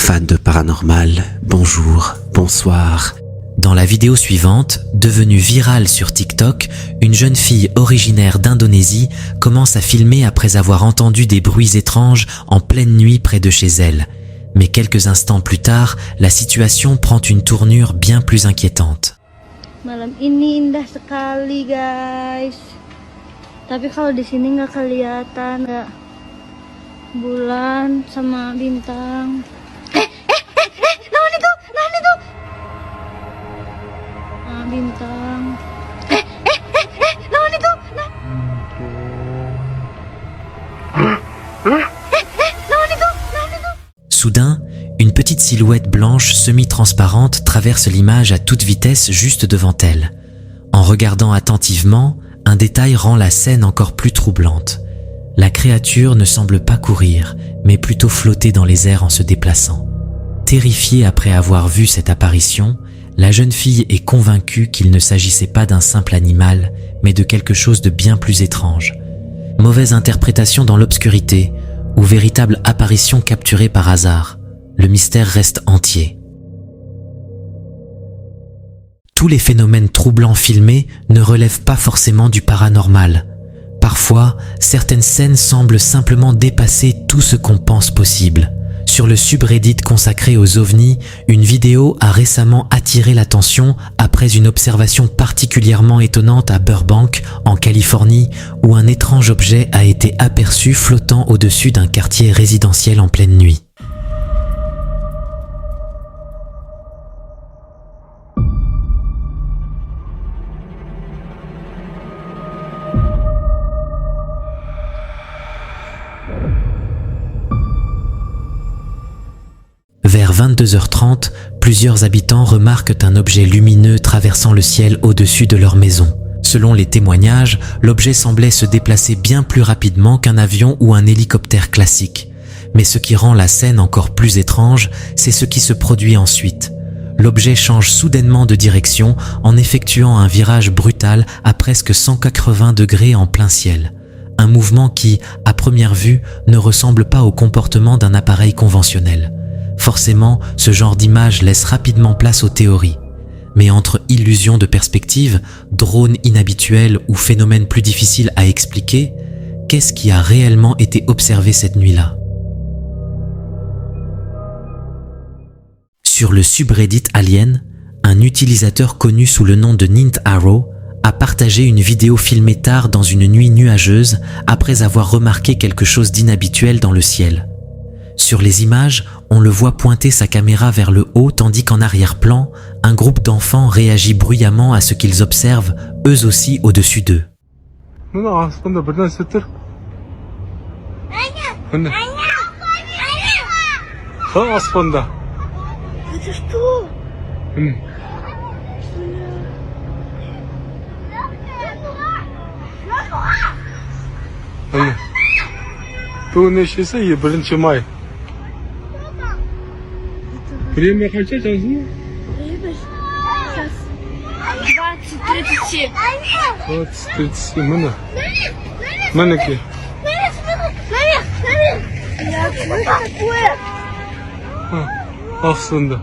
Fans de paranormal, bonjour, bonsoir. Dans la vidéo suivante, devenue virale sur TikTok, une jeune fille originaire d'Indonésie commence à filmer après avoir entendu des bruits étranges en pleine nuit près de chez elle. Mais quelques instants plus tard, la situation prend une tournure bien plus inquiétante. Malam ini indah sekali, guys. Tapi kalau di sini nggak kelihatan, nggak bulan sama bintang. Naon itu? Bintang. Naon itu? Soudain, une petite silhouette blanche semi-transparente traverse l'image à toute vitesse juste devant elle. En regardant attentivement, un détail rend la scène encore plus troublante. La créature ne semble pas courir, mais plutôt flotter dans les airs en se déplaçant. Terrifiée après avoir vu cette apparition, la jeune fille est convaincue qu'il ne s'agissait pas d'un simple animal, mais de quelque chose de bien plus étrange. Mauvaise interprétation dans l'obscurité, ou véritable apparition capturée par hasard, le mystère reste entier. Tous les phénomènes troublants filmés ne relèvent pas forcément du paranormal. Parfois, certaines scènes semblent simplement dépasser tout ce qu'on pense possible. Sur le subreddit consacré aux ovnis, une vidéo a récemment attiré l'attention après une observation particulièrement étonnante à Burbank, en Californie, où un étrange objet a été aperçu flottant au-dessus d'un quartier résidentiel en pleine nuit. Vers 22h30, plusieurs habitants remarquent un objet lumineux traversant le ciel au-dessus de leur maison. Selon les témoignages, l'objet semblait se déplacer bien plus rapidement qu'un avion ou un hélicoptère classique. Mais ce qui rend la scène encore plus étrange, c'est ce qui se produit ensuite. L'objet change soudainement de direction en effectuant un virage brutal à presque 180 degrés en plein ciel. Un mouvement qui, à première vue, ne ressemble pas au comportement d'un appareil conventionnel. Forcément, ce genre d'image laisse rapidement place aux théories. Mais entre illusions de perspective, drones inhabituels ou phénomènes plus difficiles à expliquer, qu'est-ce qui a réellement été observé cette nuit-là? Sur le subreddit Alien, un utilisateur connu sous le nom de Nint Arrow a partagé une vidéo filmée tard dans une nuit nuageuse après avoir remarqué quelque chose d'inhabituel dans le ciel. Sur les images, on le voit pointer sa caméra vers le haut tandis qu'en arrière-plan, un groupe d'enfants réagit bruyamment à ce qu'ils observent, eux aussi au-dessus d'eux. Время хотя жазу? 20:37. 20:37 mana? Mana ki? Aslında.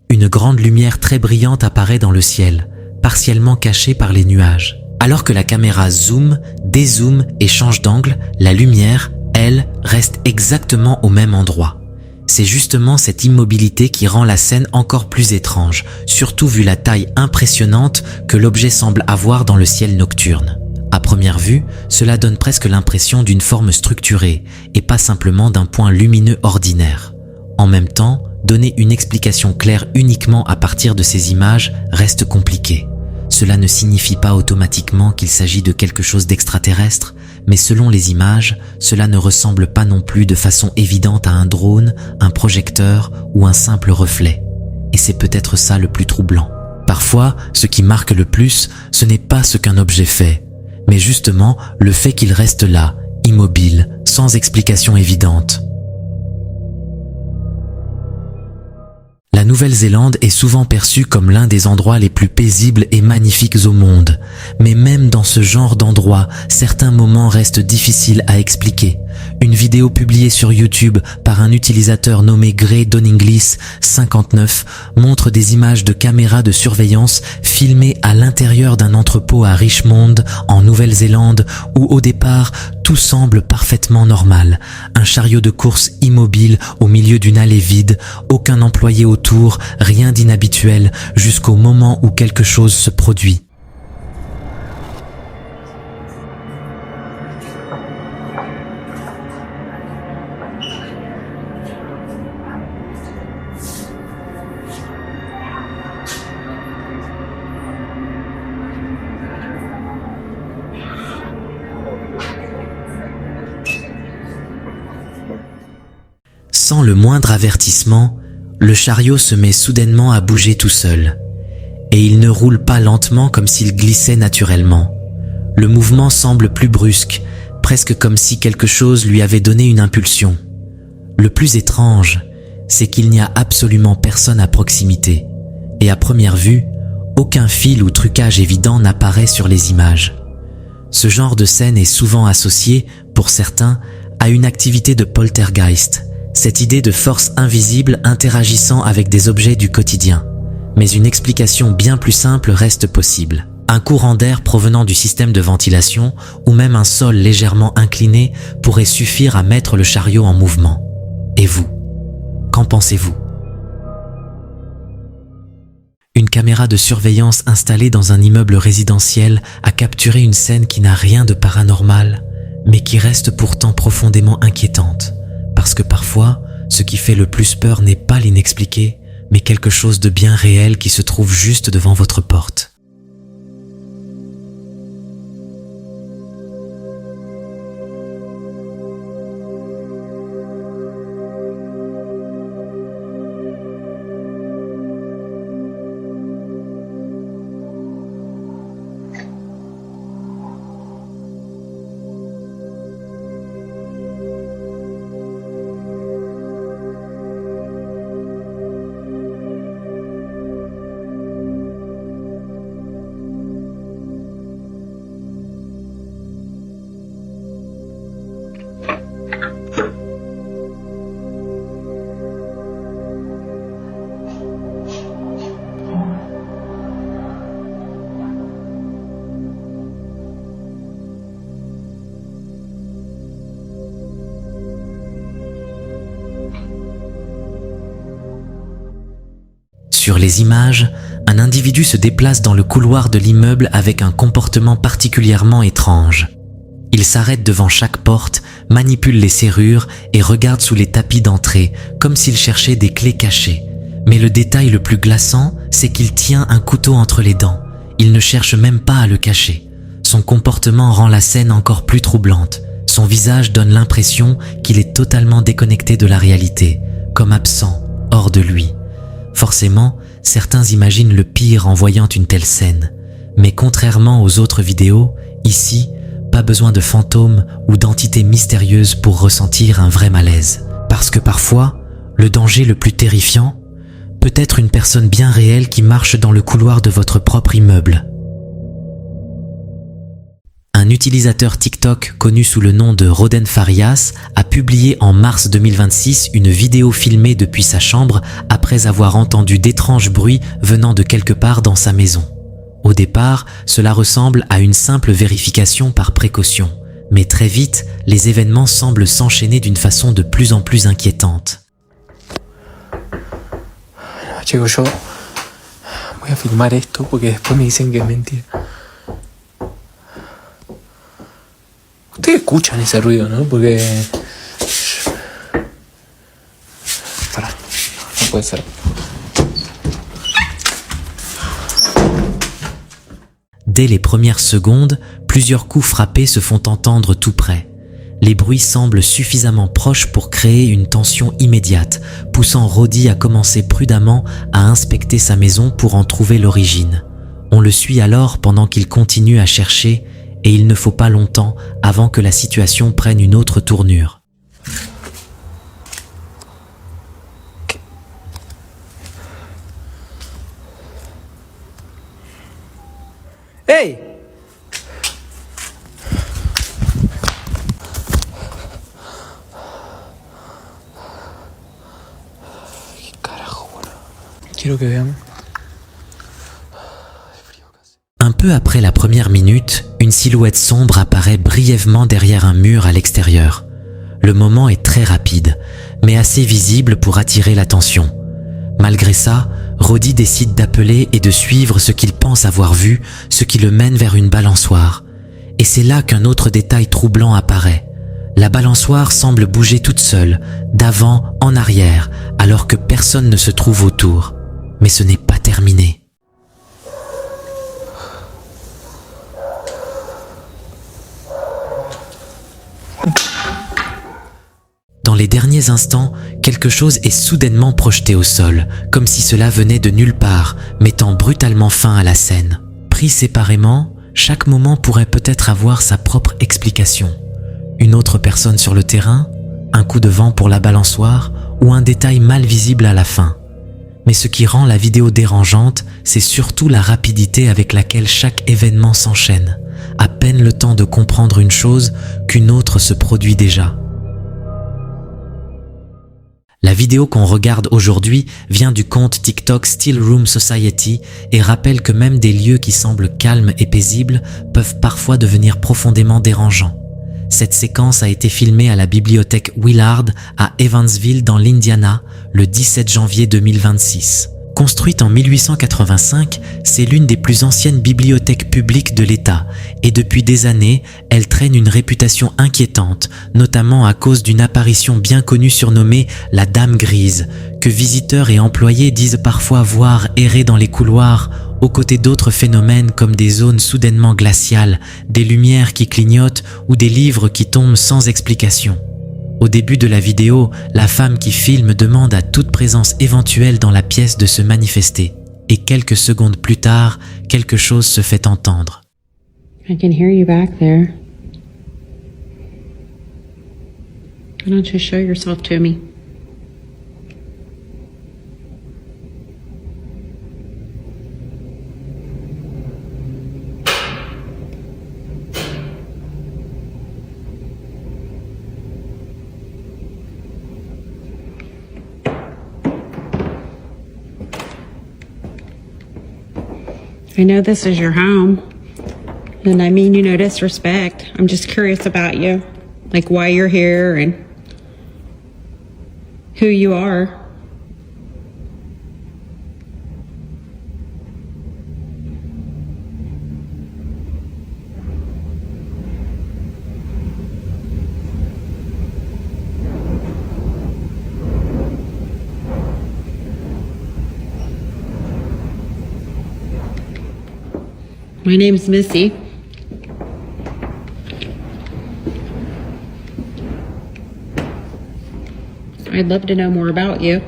Une grande lumière très brillante apparaît dans le ciel, partiellement cachée par les nuages. Alors que la caméra zoome, dézoome et change d'angle, la lumière, elle, reste exactement au même endroit. C'est justement cette immobilité qui rend la scène encore plus étrange, surtout vu la taille impressionnante que l'objet semble avoir dans le ciel nocturne. À première vue, cela donne presque l'impression d'une forme structurée et pas simplement d'un point lumineux ordinaire. En même temps, donner une explication claire uniquement à partir de ces images reste compliqué. Cela ne signifie pas automatiquement qu'il s'agit de quelque chose d'extraterrestre, mais selon les images, cela ne ressemble pas non plus de façon évidente à un drone, un projecteur ou un simple reflet. Et c'est peut-être ça le plus troublant. Parfois, ce qui marque le plus, ce n'est pas ce qu'un objet fait, mais justement le fait qu'il reste là, immobile, sans explication évidente. La La Nouvelle-Zélande est souvent perçue comme l'un des endroits les plus paisibles et magnifiques au monde. Mais même dans ce genre d'endroit, certains moments restent difficiles à expliquer. Une vidéo publiée sur YouTube par un utilisateur nommé Grey Doninglis 59 montre des images de caméras de surveillance filmées à l'intérieur d'un entrepôt à Richmond, en Nouvelle-Zélande, où au départ, tout semble parfaitement normal. Un chariot de course immobile au milieu d'une allée vide, aucun employé autour, rien d'inhabituel, jusqu'au moment où quelque chose se produit. Sans le moindre avertissement, le chariot se met soudainement à bouger tout seul. Et il ne roule pas lentement comme s'il glissait naturellement. Le mouvement semble plus brusque, presque comme si quelque chose lui avait donné une impulsion. Le plus étrange, c'est qu'il n'y a absolument personne à proximité. Et à première vue, aucun fil ou trucage évident n'apparaît sur les images. Ce genre de scène est souvent associé, pour certains, à une activité de poltergeist, cette idée de force invisible interagissant avec des objets du quotidien. Mais une explication bien plus simple reste possible. Un courant d'air provenant du système de ventilation ou même un sol légèrement incliné pourrait suffire à mettre le chariot en mouvement. Et vous, qu'en pensez-vous ? Une caméra de surveillance installée dans un immeuble résidentiel a capturé une scène qui n'a rien de paranormal, mais qui reste pourtant profondément inquiétante. Parce que parfois, ce qui fait le plus peur n'est pas l'inexpliqué, mais quelque chose de bien réel qui se trouve juste devant votre porte. Sur les images, un individu se déplace dans le couloir de l'immeuble avec un comportement particulièrement étrange. Il s'arrête devant chaque porte, manipule les serrures et regarde sous les tapis d'entrée, comme s'il cherchait des clés cachées. Mais le détail le plus glaçant, c'est qu'il tient un couteau entre les dents. Il ne cherche même pas à le cacher. Son comportement rend la scène encore plus troublante. Son visage donne l'impression qu'il est totalement déconnecté de la réalité, comme absent, hors de lui. Forcément, certains imaginent le pire en voyant une telle scène. Mais contrairement aux autres vidéos, ici, pas besoin de fantômes ou d'entités mystérieuses pour ressentir un vrai malaise. Parce que parfois, le danger le plus terrifiant peut être une personne bien réelle qui marche dans le couloir de votre propre immeuble. Un utilisateur TikTok connu sous le nom de Roden Farias a publié en mars 2026 une vidéo filmée depuis sa chambre après avoir entendu d'étranges bruits venant de quelque part dans sa maison. Au départ, cela ressemble à une simple vérification par précaution, mais très vite, les événements semblent s'enchaîner d'une façon de plus en plus inquiétante. Chicos, yo voy a filmar esto porque después me dicen que es mentira. Ustedes escuchan ese ruido, ¿no? Porque... Pará, no puede ser. Dès les premières secondes, plusieurs coups frappés se font entendre tout près. Les bruits semblent suffisamment proches pour créer une tension immédiate, poussant Roddy à commencer prudemment à inspecter sa maison pour en trouver l'origine. On le suit alors pendant qu'il continue à chercher, et il ne faut pas longtemps avant que la situation prenne une autre tournure. quiero que veamos. Un peu après la première minute, une silhouette sombre apparaît brièvement derrière un mur à l'extérieur. Le moment est très rapide, mais assez visible pour attirer l'attention. Malgré ça, Roddy décide d'appeler et de suivre ce qu'il pense avoir vu, ce qui le mène vers une balançoire. Et c'est là qu'un autre détail troublant apparaît. La balançoire semble bouger toute seule, d'avant en arrière, alors que personne ne se trouve autour. Mais ce n'est pas terminé. Dans les derniers instants, quelque chose est soudainement projeté au sol, comme si cela venait de nulle part, mettant brutalement fin à la scène. Pris séparément, chaque moment pourrait peut-être avoir sa propre explication. Une autre personne sur le terrain, un coup de vent pour la balançoire ou un détail mal visible à la fin. Mais ce qui rend la vidéo dérangeante, c'est surtout la rapidité avec laquelle chaque événement s'enchaîne. À peine le temps de comprendre une chose qu'une autre se produit déjà. La vidéo qu'on regarde aujourd'hui vient du compte TikTok Still Room Society et rappelle que même des lieux qui semblent calmes et paisibles peuvent parfois devenir profondément dérangeants. Cette séquence a été filmée à la bibliothèque Willard à Evansville dans l'Indiana le 17 janvier 2026. Construite en 1885, c'est l'une des plus anciennes bibliothèques publiques de l'État et depuis des années, elle traîne une réputation inquiétante, notamment à cause d'une apparition bien connue surnommée la Dame Grise, que visiteurs et employés disent parfois voir errer dans les couloirs, aux côtés d'autres phénomènes comme des zones soudainement glaciales, des lumières qui clignotent ou des livres qui tombent sans explication. Au début de la vidéo, la femme qui filme demande à toute présence éventuelle dans la pièce de se manifester. Et quelques secondes plus tard, quelque chose se fait entendre. I can hear you back there. Why don't you show yourself to me? I know this is your home, and I mean you no disrespect. I'm just curious about you, like why you're here and who you are. My name's Missy. I'd love to know more about you.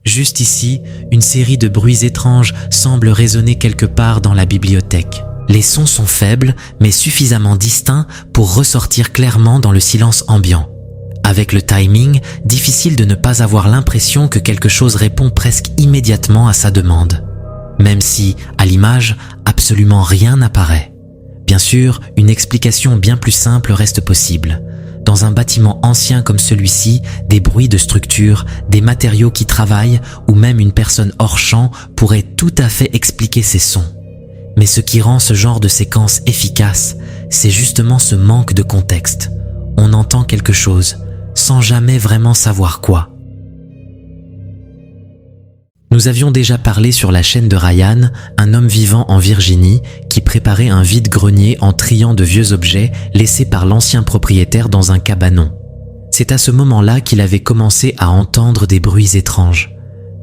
Juste ici, une série de bruits étranges semble résonner quelque part dans la bibliothèque. Les sons sont faibles, mais suffisamment distincts pour ressortir clairement dans le silence ambiant. Avec le timing, difficile de ne pas avoir l'impression que quelque chose répond presque immédiatement à sa demande. Même si, à l'image, absolument rien n'apparaît. Bien sûr, une explication bien plus simple reste possible. Dans un bâtiment ancien comme celui-ci, des bruits de structure, des matériaux qui travaillent ou même une personne hors champ pourraient tout à fait expliquer ces sons. Mais ce qui rend ce genre de séquence efficace, c'est justement ce manque de contexte. On entend quelque chose, sans jamais vraiment savoir quoi. Nous avions déjà parlé sur la chaîne de Ryan, un homme vivant en Virginie qui préparait un vide-grenier en triant de vieux objets laissés par l'ancien propriétaire dans un cabanon. C'est à ce moment-là qu'il avait commencé à entendre des bruits étranges.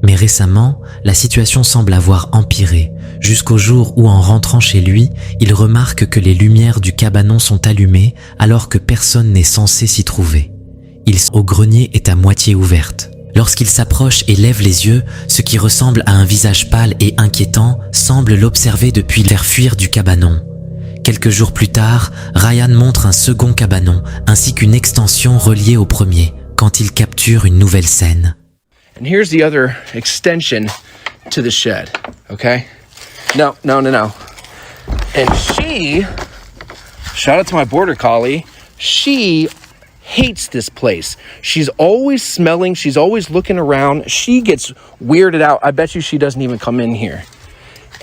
Mais récemment, la situation semble avoir empiré, jusqu'au jour où en rentrant chez lui, il remarque que les lumières du cabanon sont allumées alors que personne n'est censé s'y trouver. Au grenier est à moitié ouverte. Lorsqu'il s'approche et lève les yeux, ce qui ressemble à un visage pâle et inquiétant semble l'observer depuis le faire fuir du cabanon. Quelques jours plus tard, Ryan montre un second cabanon ainsi qu'une extension reliée au premier, quand il capture une nouvelle scène. And here's the other extension to the shed, okay? No. And she, shout out to my border collie, she hates this place. She's always smelling. She's always looking around. She gets weirded out. I bet you she doesn't even come in here.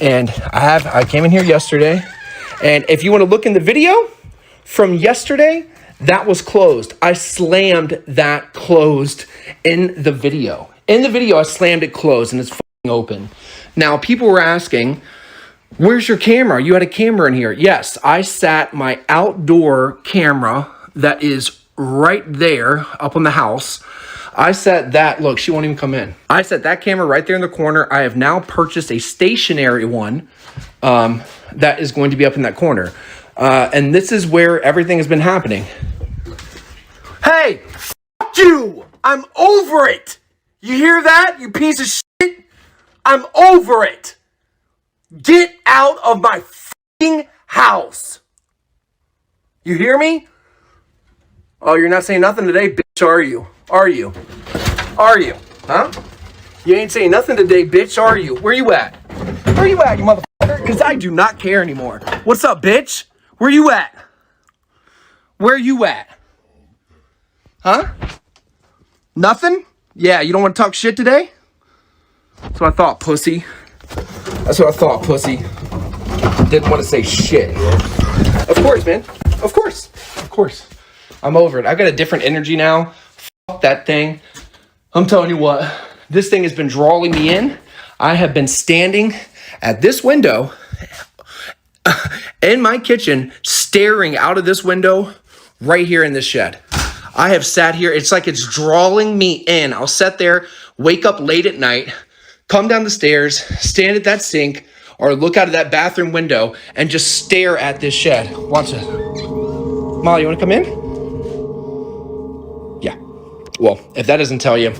And I came in here yesterday. And if you want to look in the video from yesterday, that was closed. I slammed that closed in the video. In the video, I slammed it closed and it's fucking open. Now, people were asking, where's your camera? You had a camera in here. Yes, I sat my outdoor camera that is right there up on the house. I set that, look, she won't even come in. I set that camera right there in the corner. I have now purchased a stationary one that is going to be up in that corner. And this is where everything has been happening. Hey, fuck you. I'm over it. You hear that, you piece of shit? I'm over it. Get out of my fucking house. You hear me? Oh, you're not saying nothing today, bitch, are you? Are you? Are you? Huh? You ain't saying nothing today, bitch, are you? Where you at? Where you at, you motherfucker? Because I do not care anymore. What's up, bitch? Where you at? Where you at? Huh? Nothing? Yeah, you don't want to talk shit today? That's what I thought, pussy. That's what I thought, pussy. Didn't want to say shit. Of course, man. Of course. Of course. I'm over it. I got a different energy now. Fuck that thing. I'm telling you what. This thing has been drawing me in. I have been standing at this window in my kitchen, staring out of this window right here in this shed. I have sat here. It's like it's drawing me in. I'll sit there, wake up late at night, come down the stairs, stand at that sink, or look out of that bathroom window and just stare at this shed. Watch it. Molly, you want to come in? Yeah. Well, if that doesn't tell you,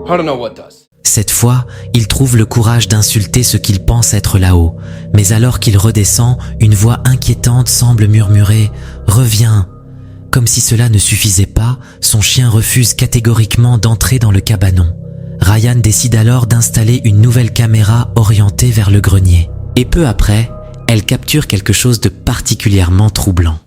I don't know what does. Cette fois, il trouve le courage d'insulter ce qu'il pense être là-haut. Mais alors qu'il redescend, une voix inquiétante semble murmurer « Reviens !» Comme si cela ne suffisait pas, son chien refuse catégoriquement d'entrer dans le cabanon. Ryan décide alors d'installer une nouvelle caméra orientée vers le grenier. Et peu après, elle capture quelque chose de particulièrement troublant.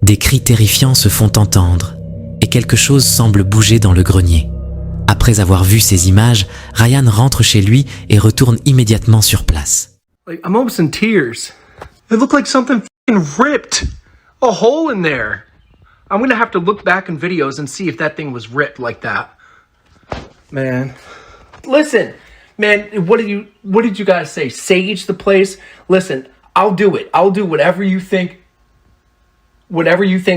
Des cris terrifiants se font entendre et quelque chose semble bouger dans le grenier. Après avoir vu ces images, Ryan rentre chez lui et retourne immédiatement sur place. I'm almost in tears. It looked like something fucking ripped a hole in there. I'm gonna have to look back in videos and see if that thing was ripped like that. Man, listen, man, what did you guys say? Sage the place? Listen, I'll do it. I'll do whatever you think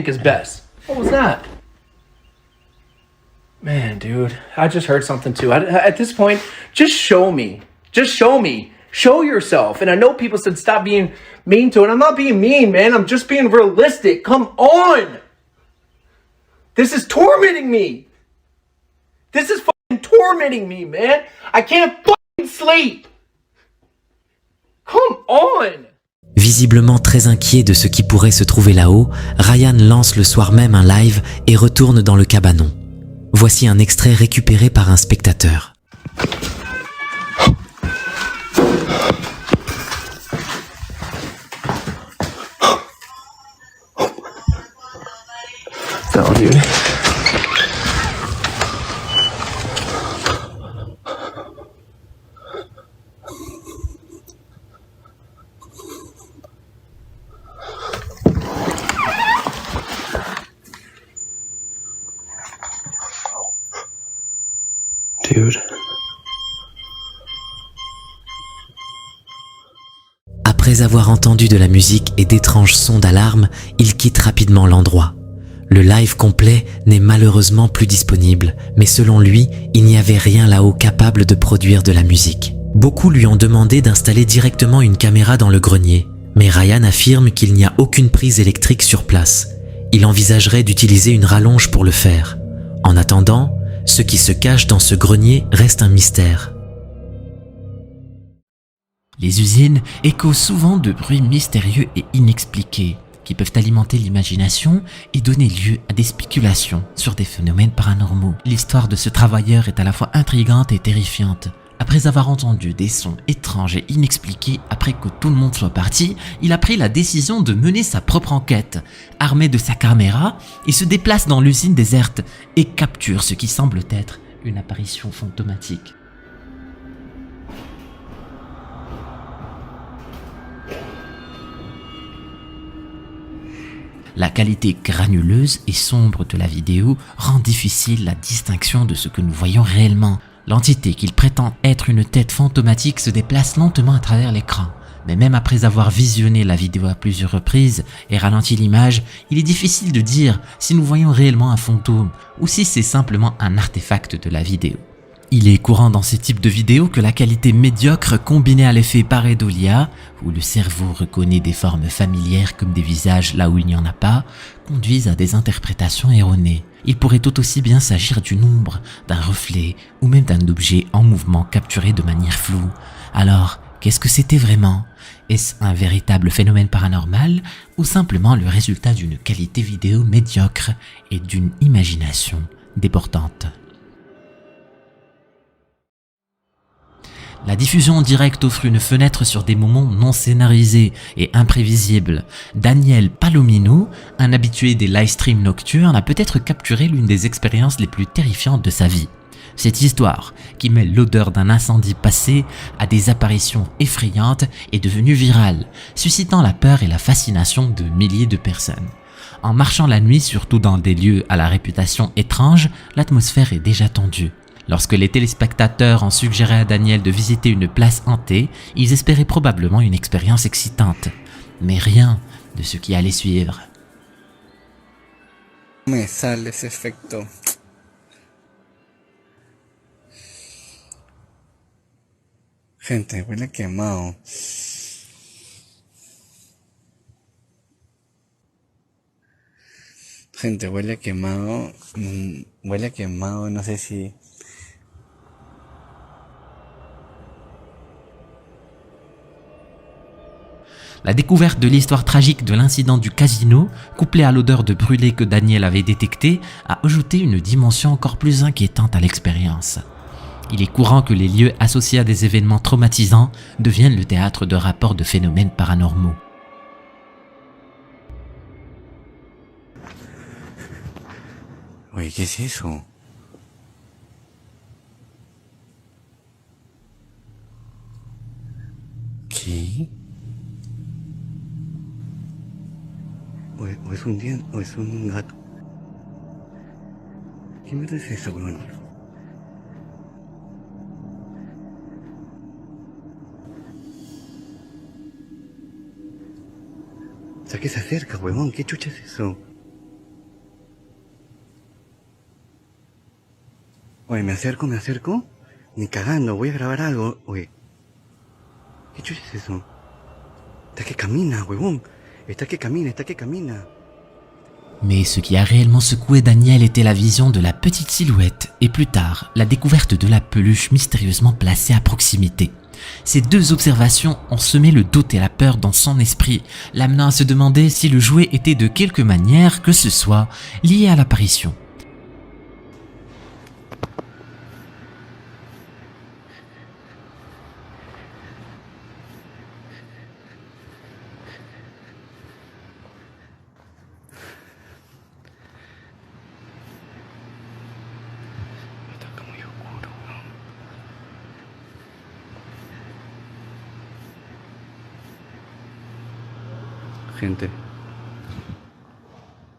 is best. What was that? Man, dude, I just heard something too. At this point, just show me. Just show me. Show yourself. And I know people said stop being mean to it. I'm not being mean, man. I'm just being realistic. Come on. This is tormenting me. This is fucking tormenting me, man. I can't fucking sleep. Come on. Visiblement très inquiet de ce qui pourrait se trouver là-haut, Ryan lance le soir même un live et retourne dans le cabanon. Voici un extrait récupéré par un spectateur. So, dude. Après avoir entendu de la musique et d'étranges sons d'alarme, il quitte rapidement l'endroit. Le live complet n'est malheureusement plus disponible, mais selon lui, il n'y avait rien là-haut capable de produire de la musique. Beaucoup lui ont demandé d'installer directement une caméra dans le grenier, mais Ryan affirme qu'il n'y a aucune prise électrique sur place. Il envisagerait d'utiliser une rallonge pour le faire. En attendant, ce qui se cache dans ce grenier reste un mystère. Les usines échoent souvent de bruits mystérieux et inexpliqués qui peuvent alimenter l'imagination et donner lieu à des spéculations sur des phénomènes paranormaux. L'histoire de ce travailleur est à la fois intrigante et terrifiante. Après avoir entendu des sons étranges et inexpliqués après que tout le monde soit parti, il a pris la décision de mener sa propre enquête. Armé de sa caméra, il se déplace dans l'usine déserte et capture ce qui semble être une apparition fantomatique. La qualité granuleuse et sombre de la vidéo rend difficile la distinction de ce que nous voyons réellement. L'entité qu'il prétend être une tête fantomatique se déplace lentement à travers l'écran. Mais même après avoir visionné la vidéo à plusieurs reprises et ralenti l'image, il est difficile de dire si nous voyons réellement un fantôme ou si c'est simplement un artefact de la vidéo. Il est courant dans ce type de vidéos que la qualité médiocre combinée à l'effet pareidolia, où le cerveau reconnaît des formes familières comme des visages là où il n'y en a pas, conduisent à des interprétations erronées. Il pourrait tout aussi bien s'agir d'une ombre, d'un reflet ou même d'un objet en mouvement capturé de manière floue. Alors, qu'est-ce que c'était vraiment? Est-ce un véritable phénomène paranormal ou simplement le résultat d'une qualité vidéo médiocre et d'une imagination débordante? La diffusion en direct offre une fenêtre sur des moments non scénarisés et imprévisibles. Daniel Palomino, un habitué des live streams nocturnes, a peut-être capturé l'une des expériences les plus terrifiantes de sa vie. Cette histoire, qui mêle l'odeur d'un incendie passé à des apparitions effrayantes, est devenue virale, suscitant la peur et la fascination de milliers de personnes. En marchant la nuit, surtout dans des lieux à la réputation étrange, l'atmosphère est déjà tendue. Lorsque les téléspectateurs ont suggéré à Daniel de visiter une place hantée, ils espéraient probablement une expérience excitante. Mais rien de ce qui allait suivre. Me sale ese efecto. Gente, huele a quemado. Gente, huele a quemado. Huele a quemado, no sé si... La découverte de l'histoire tragique de l'incident du casino, couplée à l'odeur de brûlé que Daniel avait détectée, a ajouté une dimension encore plus inquiétante à l'expérience. Il est courant que les lieux associés à des événements traumatisants deviennent le théâtre de rapports de phénomènes paranormaux. Oye, ¿qué es eso? ¿Qué? O es un diente, o es un gato. ¿Qué mierda es eso, weón? O sea, que se acerca, huevón. ¿Qué chucha es eso? Oye, me acerco. Ni cagando, voy a grabar algo. Oye, ¿qué chucha es eso? Está que camina, huevón. Está que camina. Mais ce qui a réellement secoué Daniel était la vision de la petite silhouette et plus tard, la découverte de la peluche mystérieusement placée à proximité. Ces deux observations ont semé le doute et la peur dans son esprit, l'amenant à se demander si le jouet était de quelque manière que ce soit lié à l'apparition. Gente.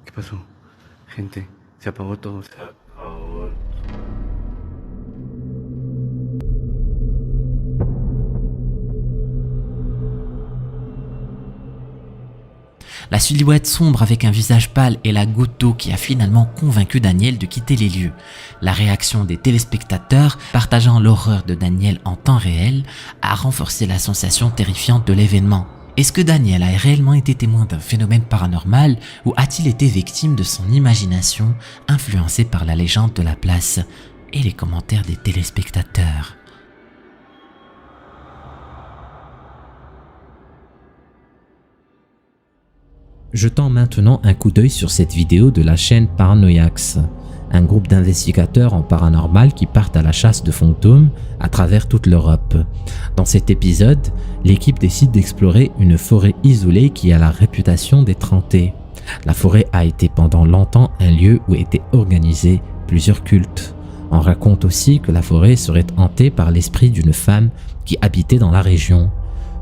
¿Qué pasó? Gente, se apagó todo. silhouette sombre avec un visage pâle est la goutte d'eau qui a finalement convaincu Daniel de quitter les lieux. La réaction des téléspectateurs, partageant l'horreur de Daniel en temps réel, a renforcé la sensation terrifiante de l'événement. Est-ce que Daniel a réellement été témoin d'un phénomène paranormal ou a-t-il été victime de son imagination influencée par la légende de la place et les commentaires des téléspectateurs? Jetons maintenant un coup d'œil sur cette vidéo de la chaîne Paranoiax, un groupe d'investigateurs en paranormal qui partent à la chasse de fantômes à travers toute l'Europe. Dans cet épisode, l'équipe décide d'explorer une forêt isolée qui a la réputation d'être hantée. La forêt a été pendant longtemps un lieu où étaient organisés plusieurs cultes. On raconte aussi que la forêt serait hantée par l'esprit d'une femme qui habitait dans la région.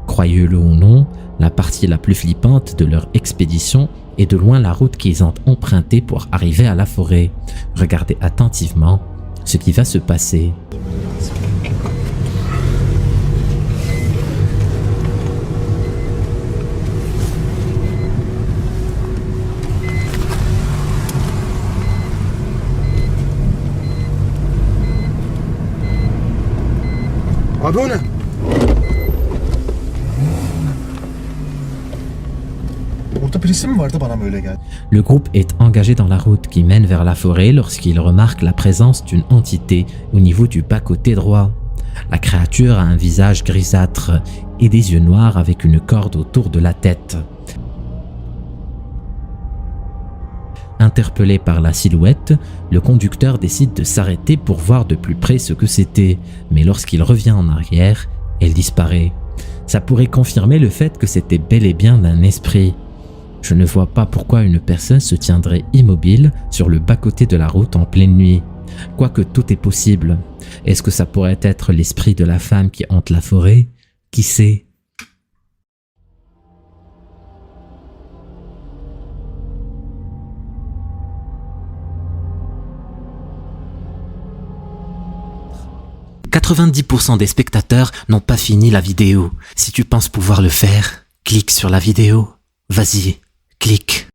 Croyez-le ou non, la partie la plus flippante de leur expédition est de loin la route qu'ils ont empruntée pour arriver à la forêt. Regardez attentivement ce qui va se passer. Adona. Le groupe est engagé dans la route qui mène vers la forêt lorsqu'il remarque la présence d'une entité au niveau du bas-côté droit. La créature a un visage grisâtre et des yeux noirs avec une corde autour de la tête. Interpellé par la silhouette, le conducteur décide de s'arrêter pour voir de plus près ce que c'était, mais lorsqu'il revient en arrière, elle disparaît. Ça pourrait confirmer le fait que c'était bel et bien un esprit. Je ne vois pas pourquoi une personne se tiendrait immobile sur le bas-côté de la route en pleine nuit. Quoique tout est possible. Est-ce que ça pourrait être l'esprit de la femme qui hante la forêt? Qui sait? « 90% des spectateurs n'ont pas fini la vidéo. Si tu penses pouvoir le faire, clique sur la vidéo. Vas-y, clique.